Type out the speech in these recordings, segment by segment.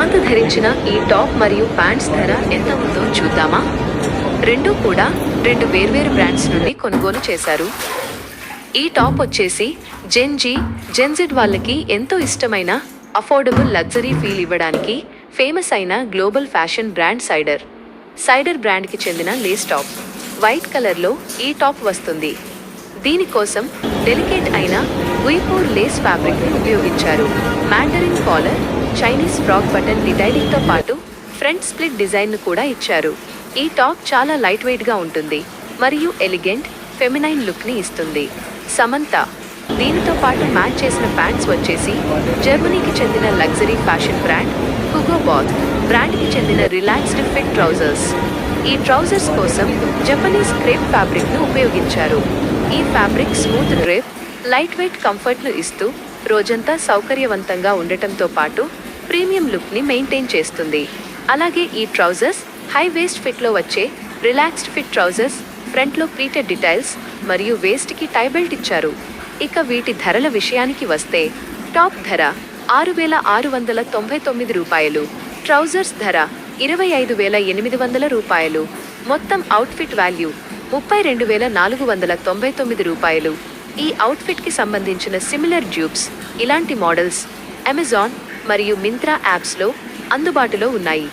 సమంత ధరించిన ఈ టాప్ మరియు ప్యాంట్స్ ధర ఎంత ఉందో చూద్దామా? రెండూ కూడా రెండు వేర్వేరు బ్రాండ్స్ నుండి కొనుగోలు చేశారు. ఈ టాప్ వచ్చేసి జెన్జెడ్ వాళ్ళకి ఎంతో ఇష్టమైన అఫోర్డబుల్ లగ్జరీ ఫీల్ ఇవ్వడానికి ఫేమస్ అయిన గ్లోబల్ ఫ్యాషన్ బ్రాండ్ సైడర్ బ్రాండ్కి చెందిన లేస్ టాప్. వైట్ కలర్లో ఈ టాప్ వస్తుంది. దీనికోసం డెలికేట్ అయిన గుయిపూర్ లేస్ ఫ్యాబ్రిక్ను ఉపయోగించారు. Mandarin collar, Chinese frock button డిటైలింగ్తో పాటు ఫ్రంట్ స్ప్లిట్ డిజైన్ను కూడా ఇచ్చారు. ఈ టాప్ చాలా లైట్ వెయిట్గా ఉంటుంది మరియు ఎలిగెంట్, ఫెమినైన్ లుక్ని ఇస్తుంది. సమంత దీనితో పాటు మ్యాచ్ చేసిన ప్యాంట్స్ వచ్చేసి జర్మనీకి చెందిన luxury fashion brand Hugo Boss బ్రాండ్కి చెందిన రిలాక్స్డ్ ఫిట్ ట్రౌజర్స్. ఈ ట్రౌజర్స్ కోసం జపనీస్ క్రేప్ ఫ్యాబ్రిక్ను ఉపయోగించారు. ఈ fabric smooth drape, light weight కంఫర్ట్ను ఇస్తూ రోజంతా సౌకర్యవంతంగా ఉండటంతో పాటు ప్రీమియం లుక్ని మెయింటైన్ చేస్తుంది. అలాగే ఈ ట్రౌజర్స్ హై వేస్ట్ ఫిట్లో వచ్చే రిలాక్స్డ్ ఫిట్ ట్రౌజర్స్, ఫ్రంట్లో ప్లీటెడ్ డిటైల్స్ మరియు వేస్ట్కి టై బెల్ట్ ఇచ్చారు. ఇక వీటి ధరల విషయానికి వస్తే టాప్ ధర 6,699 రూపాయలు, ట్రౌజర్స్ ధర 25,800 రూపాయలు, మొత్తం అవుట్ఫిట్ వాల్యూ 32,499 రూపాయలు. ఈ అవుట్ఫిట్కి సంబంధించిన సిమిలర్ డ్యూప్స్ ఇలాంటి మోడల్స్ అమెజాన్ మరియు మింత్రా యాప్స్లో అందుబాటులో ఉన్నాయి.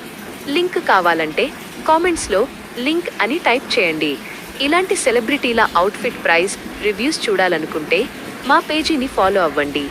లింక్ కావాలంటే కామెంట్స్లో లింక్ అని టైప్ చేయండి. ఇలాంటి సెలబ్రిటీల అవుట్ఫిట్ ప్రైస్ రివ్యూస్ చూడాలనుకుంటే మా పేజీని ఫాలో అవ్వండి.